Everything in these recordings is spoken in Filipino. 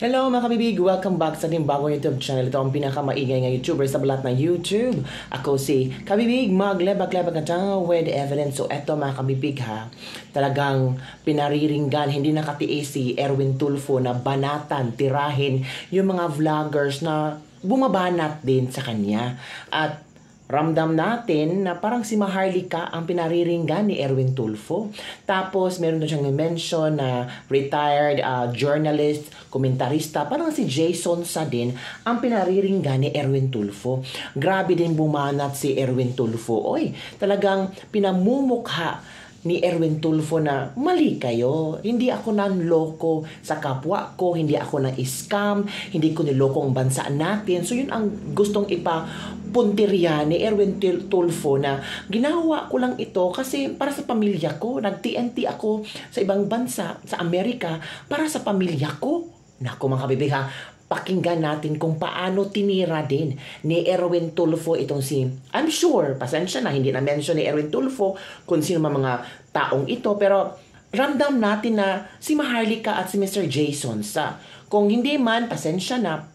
Hello mga kabibig! Welcome back sa ating bagong YouTube channel. Ito ang pinakamaingay ng YouTuber sa balat ng YouTube. Ako si Kabibig, maglebak-lebak na channel with evidence. So eto mga kabibig ha, talagang pinariringgan, hindi nakatiis si Erwin Tulfo na banatan, tirahin yung mga vloggers na bumabanat din sa kanya. At ramdam natin na parang si Maharlika ang pinariringgan ni Erwin Tulfo. Tapos meron doon siyang mention na retired journalist, komentarista, parang si Jason sa din ang pinariringgan ni Erwin Tulfo. Grabe din bumanat si Erwin Tulfo. Oy, talagang pinamumukha ni Erwin Tulfo na mali kayo. Hindi ako nanloko sa kapwa ko, hindi ako na-scam, hindi ko niloko ang bansa natin. So yun ang gustong ipapuntirya ni Erwin Tulfo na ginawa ko lang ito kasi para sa pamilya ko. Nag-TNT ako sa ibang bansa, sa Amerika, para sa pamilya ko. Naku mga kabibig ha, pakinggan natin kung paano tinira din ni Erwin Tulfo itong si, I'm sure, pasensya na, hindi na-mention ni Erwin Tulfo kung sino mga taong ito, pero ramdam natin na si Maharlika at si Mr. Jason sa, kung hindi man, pasensya na,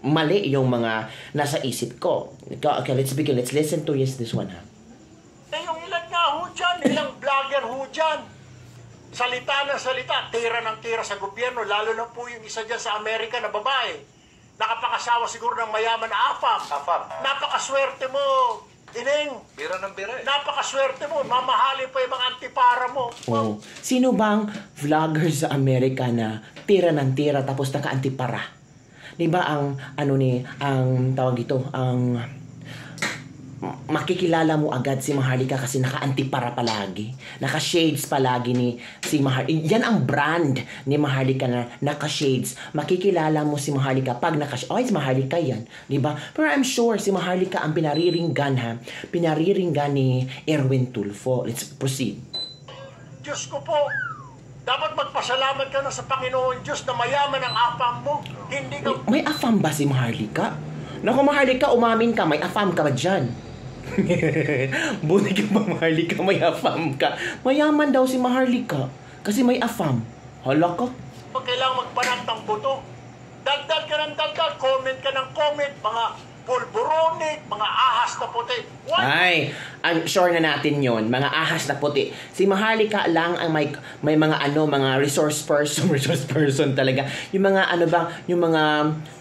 mali yung mga nasa isip ko. Okay, let's begin. Let's listen to this one ha. Yung ilan nga ho dyan, ilang vlogger ho dyan. Salita ng salita, tira ng tira sa gobyerno, lalo na po yung isa dyan sa Amerika na babae. Nakapakasawa siguro ng mayaman na afam. Napakaswerte mo, Ining. Bira ng bira eh. Napakaswerte mo, mamahalin pa yung mga antipara mo. Oh. Sino bang vlogger sa Amerika na tira ng tira tapos naka-antipara? Diba ang, ang tawag ito, ang makikilala mo agad si Maharlika kasi naka-antipara palagi. Naka-shades palagi ni si Maharlika. Yan ang brand ni Maharlika na naka-shades. Makikilala mo si Maharlika pag naka-shades. Oh, si Maharlika yan. Diba? Pero I'm sure si Maharlika ang pinariringgan ha. Pinariringgan ni Erwin Tulfo. Let's proceed. Diyos ko po, dapat magpasalamat ka na sa Panginoon Diyos na mayaman ang afam mo. Hindi ka... May afam ba si Maharlika? Naku Maharlika, umamin ka. May afam ka ba dyan? Buti ka ba Maharlika, may afam ka? Mayaman daw si Maharlika kasi may afam. Hala ka? Pag kailangan magpanat ng buto, dagdag ka ng dagdag, comment ka ng comment, mga pulburonic, mga ahas na puti. What? Ay, I'm sure na natin yon, mga ahas na puti. Si Maharlika lang ang may mga mga resource person talaga. Yung mga yung mga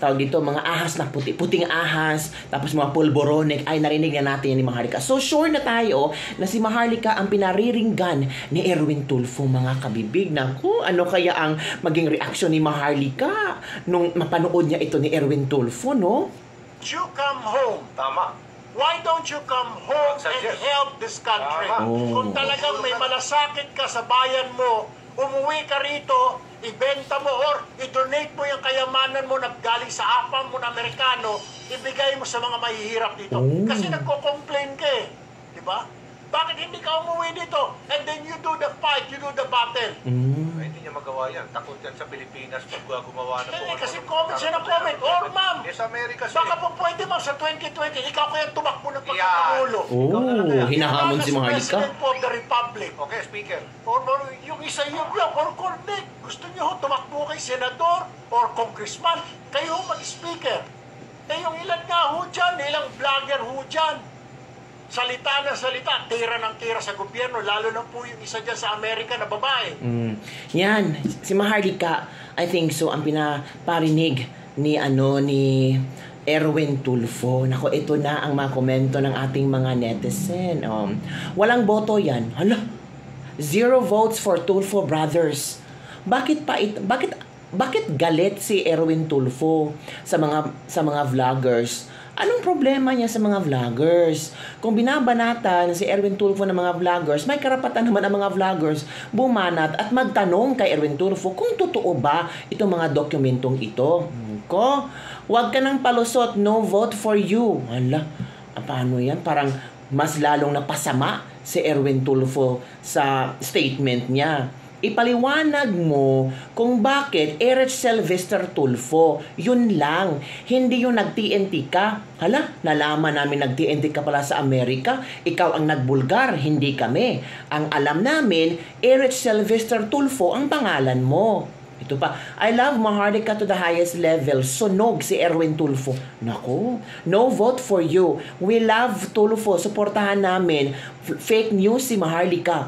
tawag dito, mga ahas na puti, puting ahas, tapos mga pulburonic, ay narinig na natin yan ni Maharlika. So sure na tayo na si Maharlika ang pinariringgan ni Erwin Tulfo, mga kabibig. Naku, ano kaya ang maging reaksyon ni Maharlika nung mapanood niya ito ni Erwin Tulfo, no? You come home. Tama. Why don't you come home and help this country? Oh. Kung talagang may malasakit ka sa bayan mo, umuwi ka rito, ibenta mo or i-donate mo yung kayamanan mo na galing sa afam mo na Amerikano, ibigay mo sa mga mahihirap dito. Oh. Kasi nagko-complain ka eh. Diba? Bakit hindi ka umuwi dito? And then you do the fight, you do the battle. Ay, hindi niya magawa yan. Takot yan sa Pilipinas pag gumawa na po. Kasi comment siya ng comment. Or ma'am, sa Amerika siya. baka po pwede ma'am sa 2020, ikaw kaya tumakbo ng pagkapangulo. Oh, hinahamon si Maharlika. President of the Republic. Okay, speaker. Or yung isa yun lang, or cornet. Gusto niyo ho, tumakbo kay senador or congressman. Kayo ho mag-speaker. Yung ilan nga ho dyan, ilang vlogger ho dyan. Salita ng salita, tira ng tira sa gobyerno, lalo na po yung isa dyan sa Amerika na babae. Yan, si Maharlika, I think so, ang pinaparinig ni Erwin Tulfo. Nako, ito na ang mga komento ng ating mga netizen. Walang boto yan. Hala, 0 votes for Tulfo brothers. Bakit galit si Erwin Tulfo sa mga vloggers? Anong problema niya sa mga vloggers? Kung binabanatan si Erwin Tulfo ng mga vloggers, may karapatan naman ang mga vloggers bumanat at magtanong kay Erwin Tulfo kung totoo ba itong mga dokumentong ito. Huwag ka nang palusot, no vote for you. Hala, paano yan? Parang mas lalong napasama si Erwin Tulfo sa statement niya. Ipaliwanag mo kung bakit Erich Sylvester Tulfo. Yun lang. Hindi yung nag-TNT ka. Hala, nalaman namin nag-TNT ka pala sa Amerika. Ikaw ang nagbulgar, hindi kami. Ang alam namin, Erich Sylvester Tulfo ang pangalan mo. Ito pa, I love Maharlika to the highest level. Sunog si Erwin Tulfo. Nako, no vote for you. We love Tulfo. Suportahan namin. Fake news si Maharlika.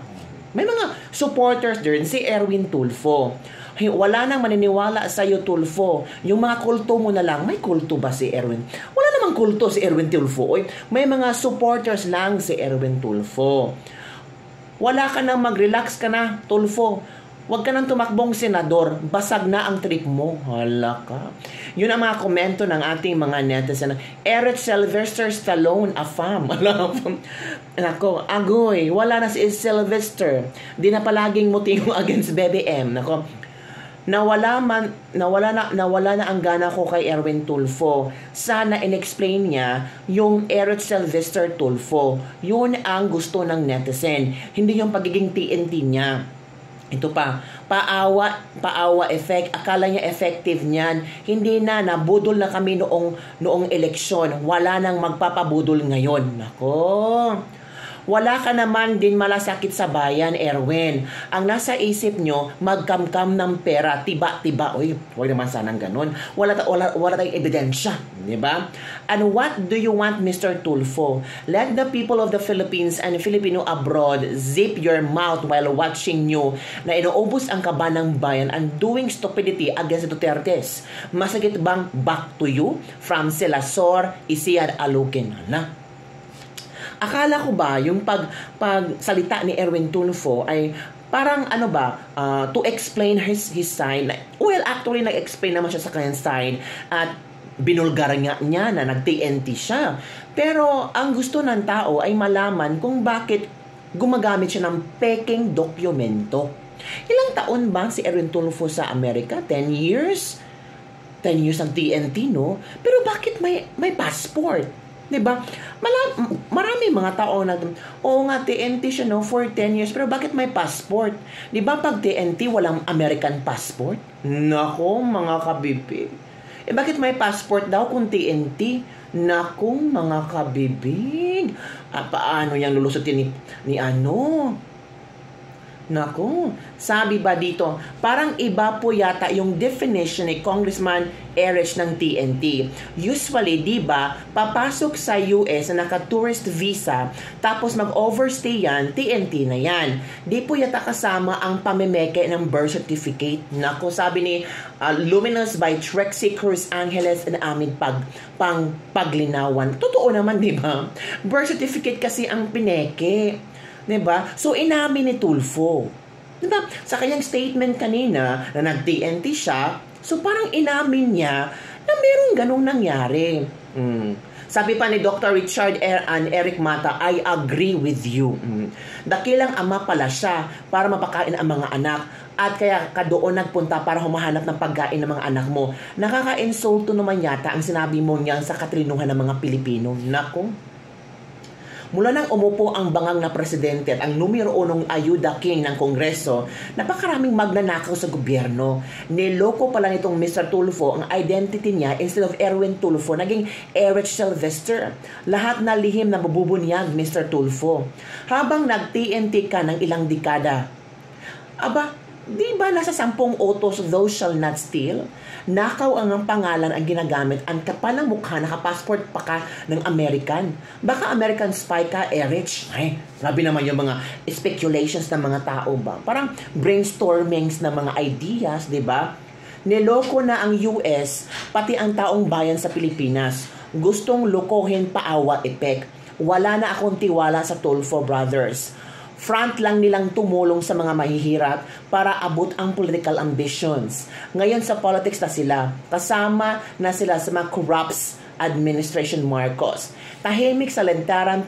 May mga supporters din si Erwin Tulfo. Wala nang maniniwala sa iyo, Tulfo. Yung mga kulto mo na lang. May kulto ba si Erwin? Wala namang kulto si Erwin Tulfo. Oy, may mga supporters lang si Erwin Tulfo. Wala ka nang mag-relax ka na, Tulfo. Huwag ka nang tumakbong senador. Basag na ang trip mo. Hala ka. Yun ang mga komento ng ating mga netizen. Eric Sylvester Stallone, afam. Nako, agoy. Wala na si Sylvester. Di na palaging mutingong against BBM. Nako, nawala na ang gana ko kay Erwin Tulfo. Sana inexplain niya yung Eric Sylvester Tulfo. Yun ang gusto ng netizen. Hindi yung pagiging TNT niya. Ito pa, paawa effect. Akala niya effective niyan. Hindi na, nabudol na kami noong eleksyon. Wala nang magpapabudol ngayon. Nako. Wala ka naman din malasakit sa bayan, Erwin. Ang nasa isip nyo, magkamkam ng pera, tiba-tiba. Uy, huwag naman sanang ganun. Wala tayong ebidensya. Diba? And what do you want, Mr. Tulfo? Let the people of the Philippines and Filipino abroad zip your mouth while watching you na inuubos ang kaba ng bayan and doing stupidity against the Dutertes. Masakit bang back to you? From Silasor, Isiad Alukin. Na? Akala ko ba yung pagsalita ni Erwin Tulfo ay parang to explain his side. Well, actually nag-explain naman siya sa kanyang side at binulgar niya na nag-TNT siya. Pero ang gusto ng tao ay malaman kung bakit gumagamit siya ng peking dokumento. Ilang taon ba si Erwin Tulfo sa Amerika? 10 years? 10 years ang TNT, no? Pero bakit may passport? Diba? Marami mga tao na, oo nga, TNT siya, no, for 10 years, pero bakit may passport? Diba pag TNT, walang American passport? Nako, mga kabibig. Bakit may passport daw kung TNT? Nako, mga kabibig. Paano yan lulusutin ni ano? Nako, sabi ba dito, parang iba po yata yung definition ni Congressman Erich ng TNT. Usually, di ba, papasok sa US na naka-tourist visa, tapos mag-overstay yan, TNT na yan. Di po yata kasama ang pamimeke ng birth certificate. Nako, sabi ni Luminous by Trexie Cruz Angeles and aming paglinawan. Totoo naman, di ba? Birth certificate kasi ang pineke. Diba? So, inamin ni Tulfo. Diba? Sa kanyang statement kanina na nag-TNT siya, so parang inamin niya na merong ganong nangyari. Sabi pa ni Dr. Richard and Eric Mata, I agree with you. Dakilang ama pala siya para mapakain ang mga anak at kaya ka doon nagpunta para humahanap ng pagkain ng mga anak mo. Nakaka-insulto naman yata ang sinabi mo niyan sa katrinuhan ng mga Pilipino. Nako. Mula nang umupo ang bangang na presidente at ang numero 1 ayuda king ng Kongreso, napakaraming magnanakaw sa gobyerno. Niloko pala nitong Mr. Tulfo ang identity niya instead of Erwin Tulfo, naging Eric Sylvester. Lahat na lihim na mabubunyag, Mr. Tulfo. Habang nag-TNT ka ng ilang dekada, aba, di ba nasa 10 utos, thou shall not steal? Nakaw ang pangalan ang ginagamit, ang kapal ng mukha, nakapassport pa ka ng American. Baka American spy ka, Erich. Ay, grabe naman yung mga speculations ng mga tao ba? Parang brainstormings ng mga ideas, di ba? Niloko na ang US, pati ang taong bayan sa Pilipinas. Gustong lokohin paawa effect. Wala na akong tiwala sa Tulfo brothers. Front lang nilang tumulong sa mga mahihirap para abot ang political ambitions. Ngayon sa politics na sila, kasama na sila sa mga corrupt administration Marcos. Tahimik sa lentaran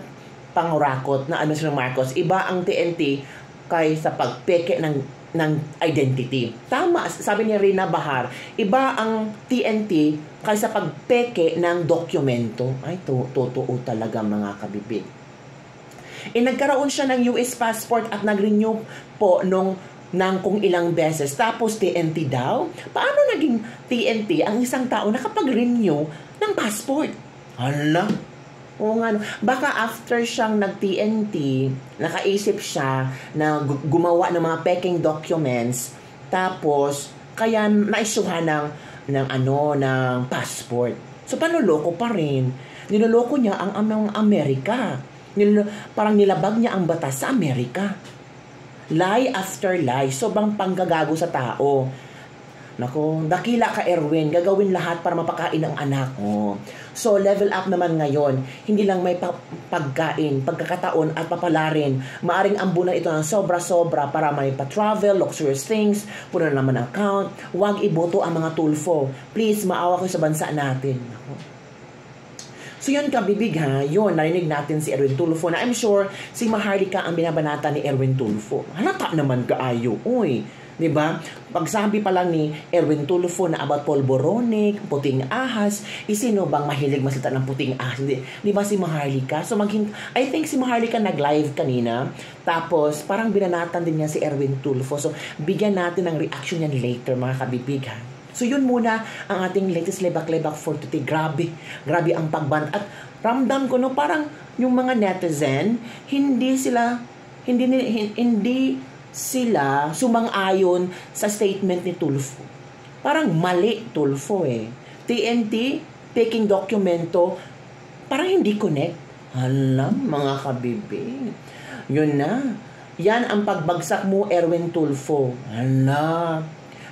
pangurakot na administration Marcos. Iba ang TNT kaysa pagpeke ng identity. Tama, sabi ni Rina Bahar, iba ang TNT kaysa pagpeke ng dokumento. Ay, totoo talaga mga kabibig. Nagkaroon siya ng US passport at nag-renew po ng kung ilang beses. Tapos TNT daw? Paano naging TNT ang isang tao nakapag-renew ng passport? Hala? Oo nga. Baka after siyang nag-TNT, nakaisip siya na gumawa ng mga peking documents. Tapos, Kaya naisyuhan ng passport. So panloloko pa rin. Niloloko niya ang Amerika. Parang nilabag niya ang batas sa Amerika. Lie after lie. Sobrang panggagago sa tao. Nako, dakila ka Erwin, gagawin lahat para mapakain ang anak mo. So, level up naman ngayon. Hindi lang may pagkain, pagkakataon at papalarin. Maaring ambunan ito ng sobra-sobra para may pa-travel, luxurious things, puno na naman ang account. Huwag iboto ang mga tulfo. Please, maawa ko sa bansa natin. Nako. So yun kabibig ha, yun, narinig natin si Erwin Tulfo na I'm sure si Maharlika ang binabanata ni Erwin Tulfo. Halata naman kaayo, uy. Diba? Pagsabi pa lang ni Erwin Tulfo na about polboronic, puting ahas, sino bang mahilig masalita ng puting ahas? Diba si Maharlika? So I think si Maharlika nag-live kanina, tapos parang binanatan din niya si Erwin Tulfo. So bigyan natin ng reaction yan later mga kabibig ha. So yun muna ang ating latest lebak-lebak for today. Grabe ang pagbant. At ramdam ko no, parang yung mga netizen, hindi sila sumang-ayon sa statement ni Tulfo. Parang mali Tulfo eh. TNT, taking dokumento, parang hindi connect. Alam, mga kabibig. Yun na. Yan ang pagbagsak mo, Erwin Tulfo. Hala.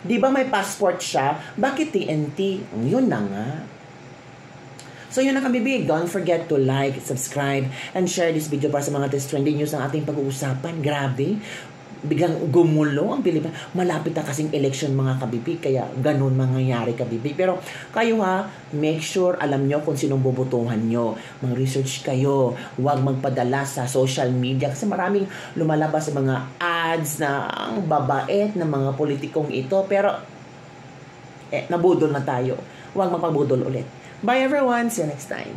Di ba may passport siya? Bakit TNT? Yun na nga. So yun na kabibig. Don't forget to like, subscribe, and share this video para sa mga trending news ng ating pag-uusapan. Grabe. Biglang gumulo ang Pilipinas. Malapit na kasing election mga kabibig, kaya ganun mangyayari kabibig. Pero kayo ha, make sure alam nyo kung sinong bobotohan nyo. Mag-research kayo. Huwag magpadala sa social media kasi maraming lumalabas sa mga ads na ang babait ng mga politikong ito. Pero nabudol na tayo. Huwag magpabudol ulit. Bye everyone. See you next time.